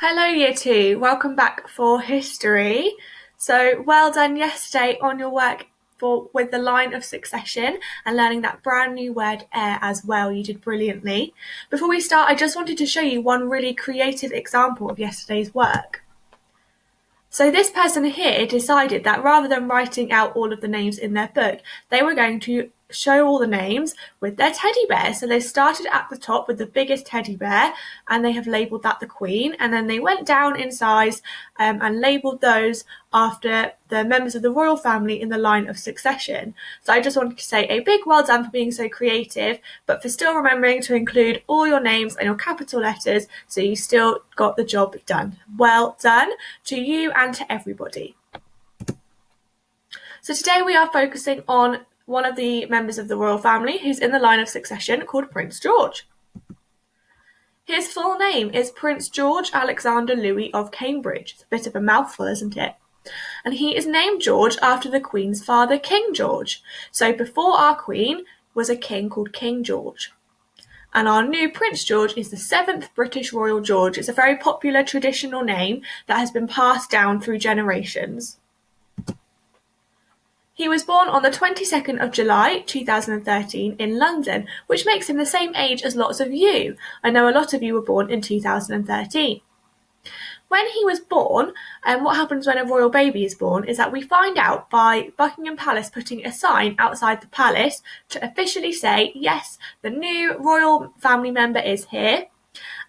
Hello, Year 2. Welcome back for history. So, well done yesterday on your work with the line of succession and learning that brand new word heir as well. You did brilliantly. Before we start, I just wanted to show you one really creative example of yesterday's work. So this person here decided that rather than writing out all of the names in their book, they were going to show all the names with their teddy bear. So they started at the top with the biggest teddy bear, and they have labelled that the Queen, and then they went down in size and labelled those after the members of the royal family in the line of succession. So I just wanted to say a big well done for being so creative, but for still remembering to include all your names and your capital letters, so you still got the job done. Well done to you and to everybody. So today we are focusing on one of the members of the royal family who's in the line of succession, called Prince George. His full name is Prince George Alexander Louis of Cambridge. It's a bit of a mouthful, isn't it? And he is named George after the Queen's father, King George. So before our Queen was a king called King George. And our new Prince George is the 7th British Royal George. It's a very popular traditional name that has been passed down through generations. He was born on the 22nd of July 2013 in London, which makes him the same age as lots of you. I know a lot of you were born in 2013. When he was born, what happens when a royal baby is born is that we find out by Buckingham Palace putting a sign outside the palace to officially say, yes, the new royal family member is here.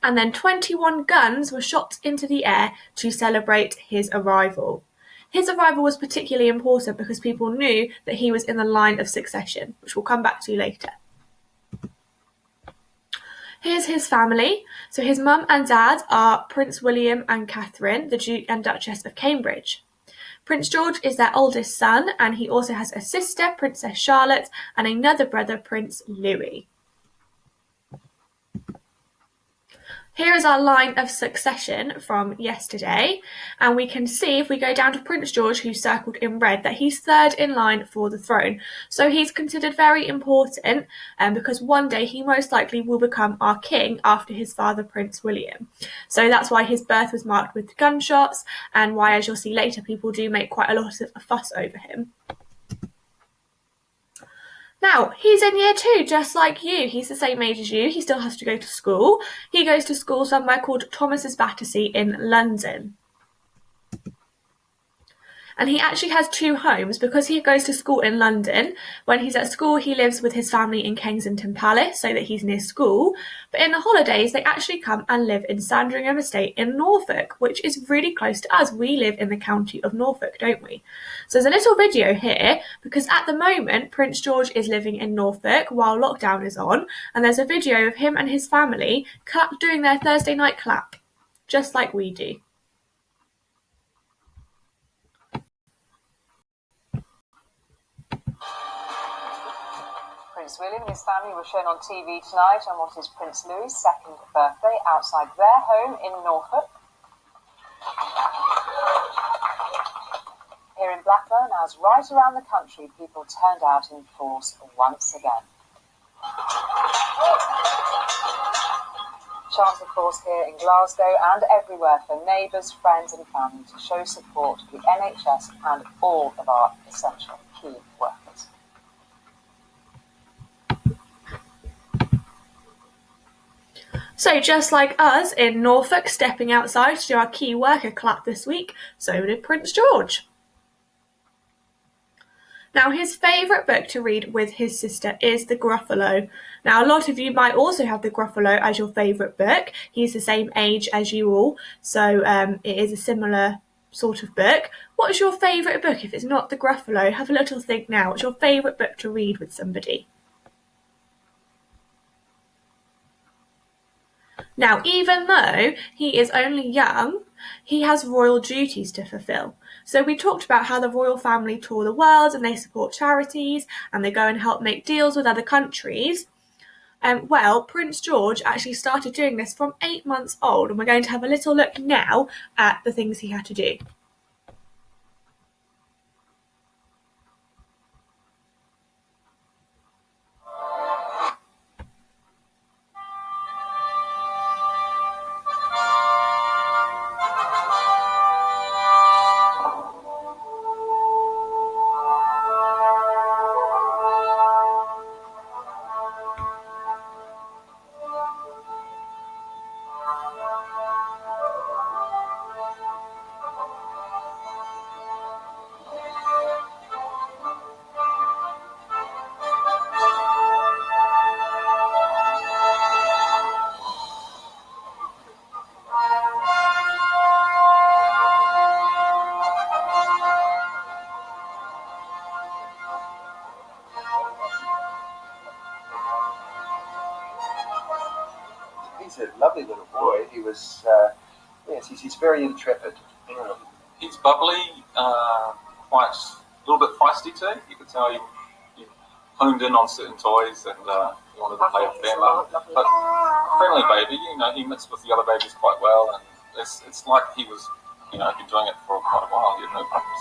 And then 21 guns were shot into the air to celebrate his arrival. His arrival was particularly important because people knew that he was in the line of succession, which we'll come back to later. Here's his family. So his mum and dad are Prince William and Catherine, the Duke and Duchess of Cambridge. Prince George is their oldest son, and he also has a sister, Princess Charlotte, and another brother, Prince Louis. Here is our line of succession from yesterday, and we can see if we go down to Prince George, who's circled in red, that he's third in line for the throne. So he's considered very important because one day he most likely will become our king after his father, Prince William. So that's why his birth was marked with gunshots, and why, as you'll see later, people do make quite a lot of a fuss over him. Now, he's in year 2, just like you. He's the same age as you. He still has to go to school. He goes to school somewhere called Thomas's Battersea in London. And he actually has 2 homes because he goes to school in London. When he's at school, he lives with his family in Kensington Palace so that he's near school. But in the holidays, they actually come and live in Sandringham Estate in Norfolk, which is really close to us. We live in the county of Norfolk, don't we? So there's a little video here because at the moment, Prince George is living in Norfolk while lockdown is on. And there's a video of him and his family doing their Thursday night clap, just like we do. Prince William and his family were shown on TV tonight on what is Prince Louis' 2nd birthday outside their home in Norfolk. Here in Blackburn, as right around the country, people turned out in force once again. Chants, of course, here in Glasgow and everywhere for neighbours, friends and family to show support for the NHS and all of our essential key workers. So just like us in Norfolk stepping outside to do our key worker clap this week, so did Prince George. Now, his favourite book to read with his sister is The Gruffalo. Now, a lot of you might also have The Gruffalo as your favourite book. He's the same age as you all, so it is a similar sort of book. What is your favourite book? If it's not The Gruffalo, have a little think now. What's your favourite book to read with somebody? Now, even though he is only young, he has royal duties to fulfill. So we talked about how the royal family tour the world and they support charities and they go and help make deals with other countries. Well, Prince George actually started doing this from 8 months old, and we're going to have a little look now at the things he had to do. he's a lovely little boy. He was, yes, he's very intrepid. He's bubbly, quite a little bit feisty too. You could tell he honed in on certain toys and he wanted to play with them. But friendly baby, he mixed with the other babies quite well, and it's like he was, been doing it for quite a while. He had no problems.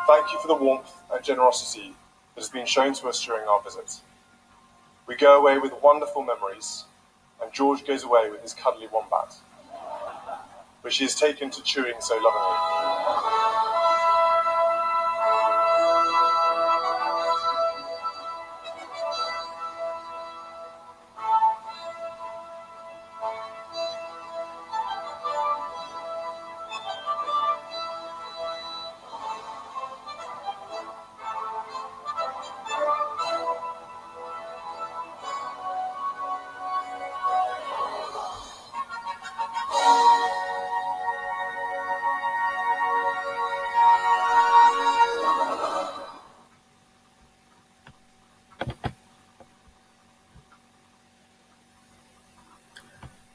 Thank you for the warmth and generosity that has been shown to us during our visit. We go away with wonderful memories, and George goes away with his cuddly wombat, which he has taken to chewing so lovingly.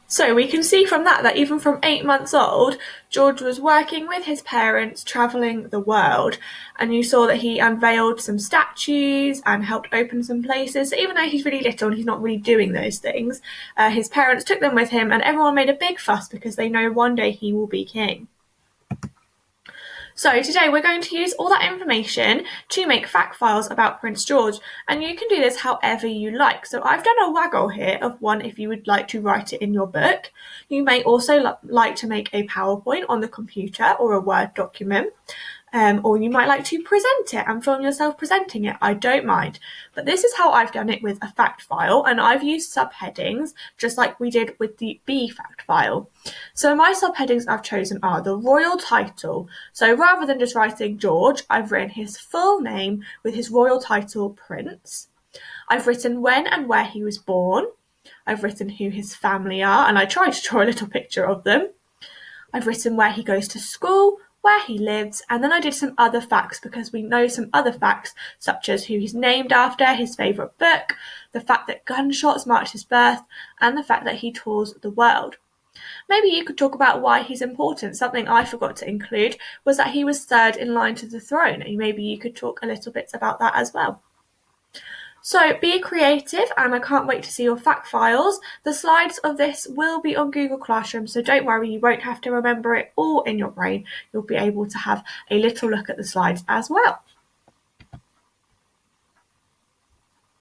So we can see from that even from 8 months old, George was working with his parents, travelling the world, and you saw that he unveiled some statues and helped open some places. So even though he's really little and he's not really doing those things, his parents took them with him, and everyone made a big fuss because they know one day he will be king. So today we're going to use all that information to make fact files about Prince George, and you can do this however you like. So I've done a waggle here of one if you would like to write it in your book. You may also like to make a PowerPoint on the computer or a Word document. Or you might like to present it and film yourself presenting it. I don't mind. But this is how I've done it with a fact file, and I've used subheadings just like we did with the B fact file. So my subheadings I've chosen are the royal title. So rather than just writing George, I've written his full name with his royal title Prince. I've written when and where he was born. I've written who his family are, and I tried to draw a little picture of them. I've written where he goes to school, where he lives, and then I did some other facts because we know some other facts such as who he's named after, his favourite book, the fact that gunshots marked his birth, and the fact that he tours the world. Maybe you could talk about why he's important. Something I forgot to include was that he was third in line to the throne, and maybe you could talk a little bit about that as well. So be creative, and I can't wait to see your fact files. The slides of this will be on Google Classroom, so don't worry, you won't have to remember it all in your brain. You'll be able to have a little look at the slides as well.